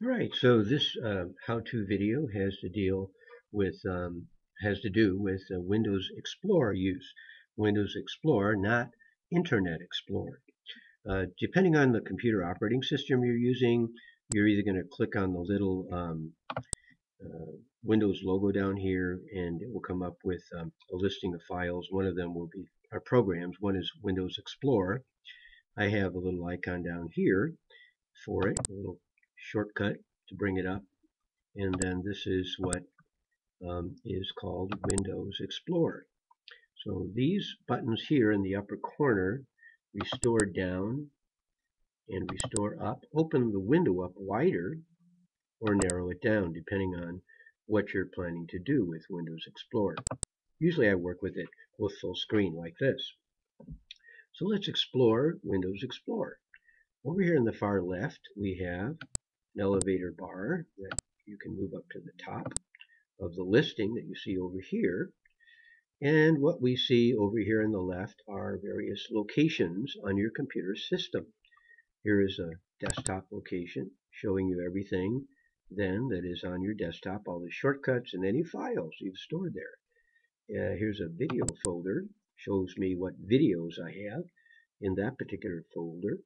All right, so this how-to video has to do with Windows Explorer use. Windows Explorer, not Internet Explorer. Depending on the computer operating system you're using, you're either going to click on the little Windows logo down here, and it will come up with a listing of files. One of them will be our programs. One is Windows Explorer. I have a little icon down here for it, a little shortcut to bring it up. And then this is what is called Windows Explorer. So these buttons here in the upper corner, restore down and restore up, open the window up wider or narrow it down depending on what you're planning to do with Windows Explorer. Usually I work with it with full screen like this. So let's explore Windows Explorer. Over here in the far left, we have an elevator bar that you can move up to the top of the listing that you see over here. And what we see over here on the left are various locations on your computer system. Here is a desktop location showing you everything then that is on your desktop, all the shortcuts and any files you've stored there. Here's a video folder, shows me what videos I have in that particular folder.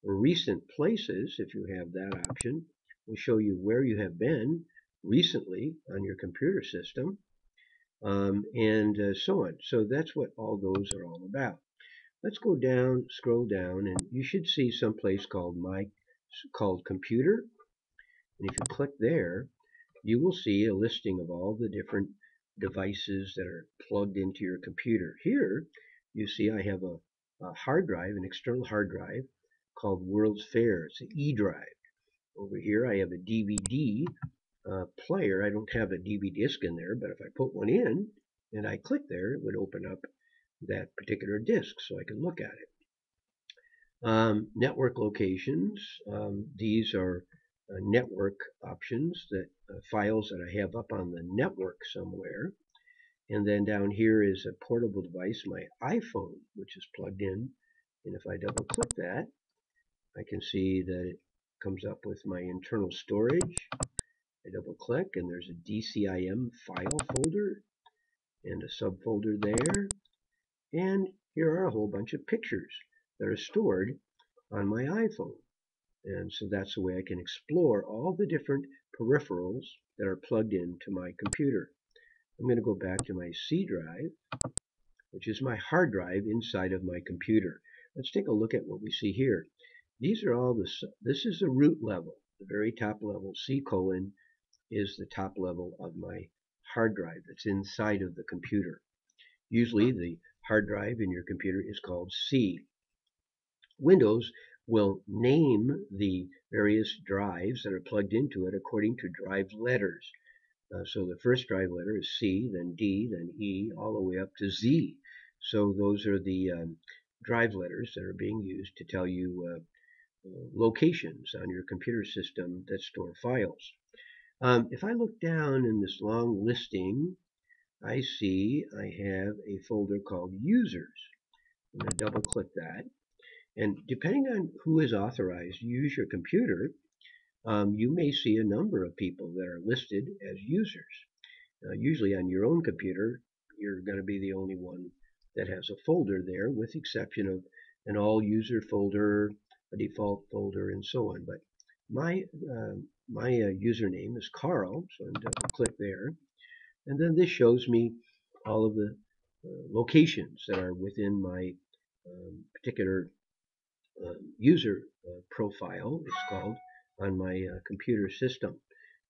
Recent places, if you have that option, will show you where you have been recently on your computer system, and so on. So that's what all those are all about. Let's go down, scroll down, and you should see some place called Computer. And if you click there, you will see a listing of all the different devices that are plugged into your computer. Here, you see I have a hard drive, an external hard drive called World's Fair. It's an E drive. Over here, I have a DVD player. I don't have a DVD disc in there, but if I put one in and I click there, it would open up that particular disk so I can look at it. Network locations. These are network options, that files that I have up on the network somewhere. And then down here is a portable device, my iPhone, which is plugged in. And if I double click that, I can see that it comes up with my internal storage. I double click and there's a DCIM file folder and a subfolder there. And here are a whole bunch of pictures that are stored on my iPhone. And so that's the way I can explore all the different peripherals that are plugged into my computer. I'm going to go back to my C drive, which is my hard drive inside of my computer. Let's take a look at what we see here. These are all this is the root level, the very top level. C colon is the top level of my hard drive that's inside of the computer. Usually the hard drive in your computer is called C. Windows will name the various drives that are plugged into it according to drive letters. So the first drive letter is C, then D, then E, all the way up to Z. So those are the drive letters that are being used to tell you locations on your computer system that store files. If I look down in this long listing, I see I have a folder called Users. I'm going to double click that. And depending on who is authorized to use your computer, you may see a number of people that are listed as users. Usually on your own computer, you're going to be the only one that has a folder there, with the exception of an all user folder, a default folder, and so on. But my username is Carl, so I'm double click there. And then this shows me all of the locations that are within my particular user profile, it's called, on my computer system.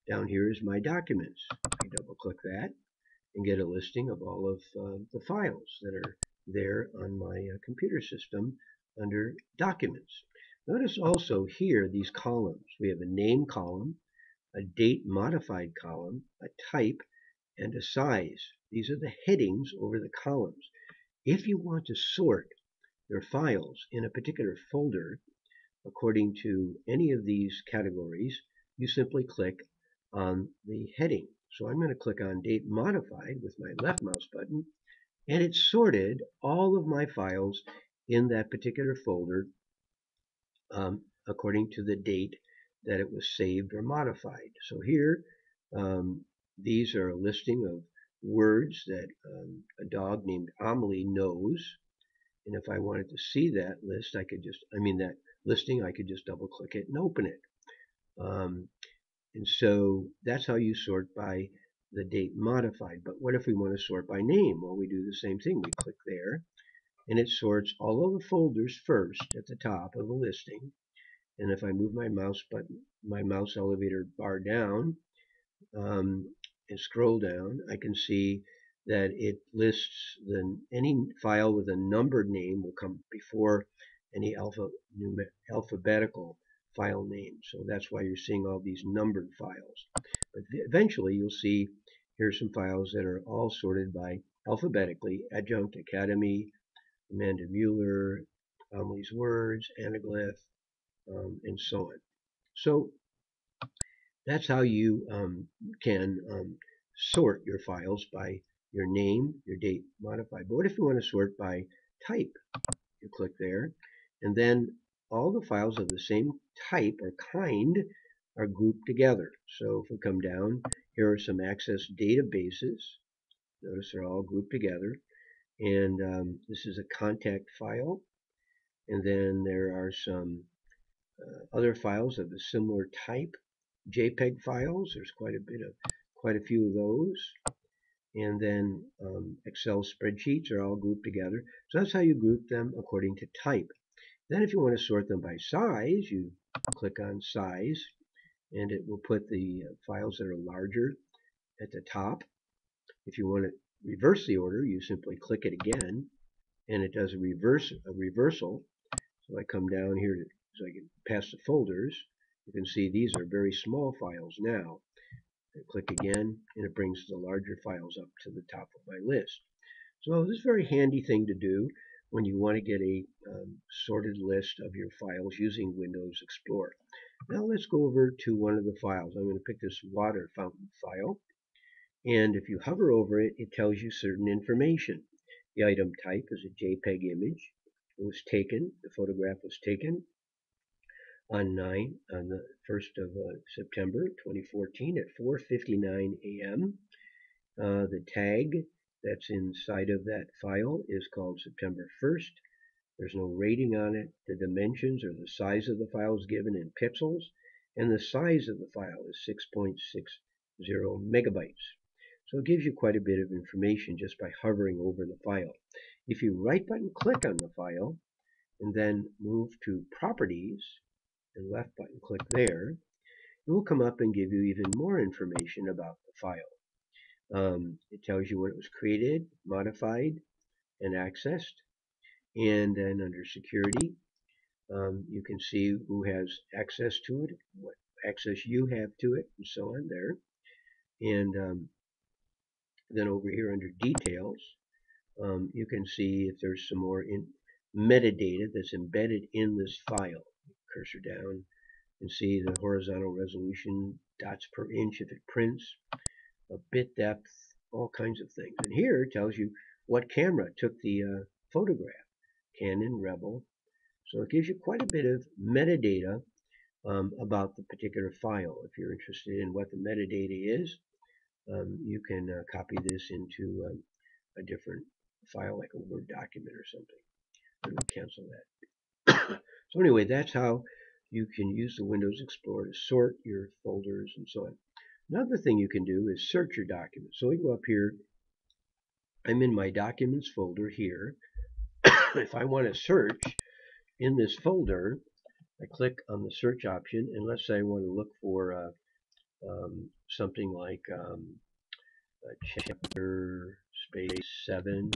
Down here is my documents. I double click that and get a listing of all of the files that are there on my computer system under documents. Notice also here these columns. We have a name column, a date modified column, a type, and a size. These are the headings over the columns. If you want to sort your files in a particular folder according to any of these categories, you simply click on the heading. So I'm going to click on Date Modified with my left mouse button, and it sorted all of my files in that particular folder according to the date that it was saved or modified. So here, these are a listing of words that a dog named Amelie knows. And if I wanted to see that list, that listing, I could just double click it and open it. And so that's how you sort by the date modified. But what if we want to sort by name? Well, we do the same thing. We click there, and it sorts all of the folders first at the top of the listing. And if I move my mouse elevator bar down, and scroll down, I can see that it lists any file with a numbered name will come before any alphabetical file name. So that's why you're seeing all these numbered files. But eventually you'll see here's some files that are all sorted by alphabetically: Adjunct Academy, Amanda Mueller, Amelie's Words, Anaglyph, and so on. So that's how you can sort your files by your name, your date modified. But what if you want to sort by type? You click there, and then all the files of the same type or kind are grouped together. So if we come down, here are some Access databases. Notice they're all grouped together. And this is a contact file. And then there are some other files of a similar type. JPEG files, there's quite a few of those. And then Excel spreadsheets are all grouped together. So that's how you group them according to type. Then if you want to sort them by size, you click on size, and it will put the files that are larger at the top. If you want to reverse the order, you simply click it again, and it does a reversal. So I come down here so I can pass the folders. You can see these are very small files now. I click again, and it brings the larger files up to the top of my list. So this is a very handy thing to do when you want to get a sorted list of your files using Windows Explorer. Now let's go over to one of the files. I'm going to pick this water fountain file. And if you hover over it, it tells you certain information. The item type is a JPEG image. The photograph was taken on the 1st of September 2014 at 4:59 a.m. The tag that's inside of that file is called September 1st. There's no rating on it. The dimensions or the size of the file is given in pixels, and the size of the file is 6.60 megabytes. So it gives you quite a bit of information just by hovering over the file. If you right button click on the file and then move to Properties and left button click there, it will come up and give you even more information about the file. It tells you when it was created, modified, and accessed. And then under Security, you can see who has access to it, what access you have to it, and so on there. And then over here under Details, you can see if there's some more metadata that's embedded in this file. Cursor down and see the horizontal resolution, dots per inch if it prints, a bit depth, all kinds of things. And here it tells you what camera took the photograph, Canon, Rebel. So it gives you quite a bit of metadata about the particular file. If you're interested in what the metadata is, you can copy this into a different file, like a Word document or something. I'm going to cancel that. So anyway, that's how you can use the Windows Explorer to sort your folders and so on. Another thing you can do is search your documents. So we go up here. I'm in my Documents folder here. If I want to search in this folder, I click on the search option, and let's say I want to look for something like chapter space 7.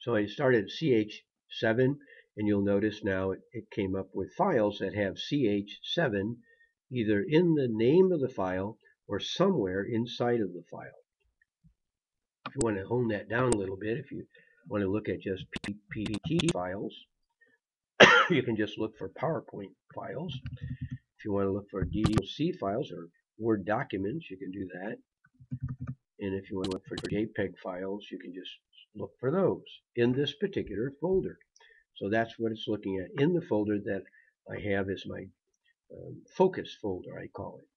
So I started CH7, and you'll notice now it came up with files that have CH7 either in the name of the file or somewhere inside of the file. If you want to hone that down a little bit, if you want to look at just PPT files, you can just look for PowerPoint files. If you want to look for DOC files or Word documents, you can do that. And if you want to look for JPEG files, you can just look for those in this particular folder. So that's what it's looking at in the folder that I have as my focus folder, I call it.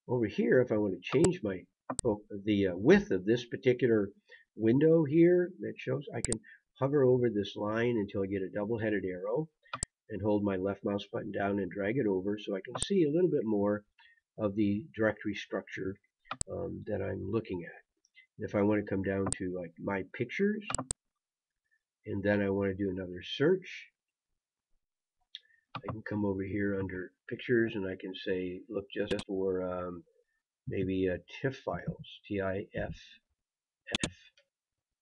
Over here, if I want to change the width of this particular window here that shows, I can hover over this line until I get a double-headed arrow and hold my left mouse button down and drag it over so I can see a little bit more of the directory structure that I'm looking at. If I want to come down to like my pictures, and then I want to do another search, I can come over here under pictures and I can say look just for maybe TIFF files, TIFF,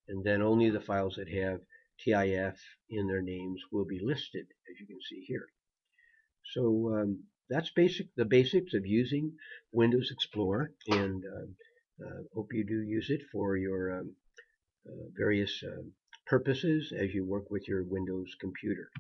and then only the files that have TIF in their names will be listed, as you can see here. So that's the basics of using Windows Explorer, and hope you do use it for your various purposes as you work with your Windows computer.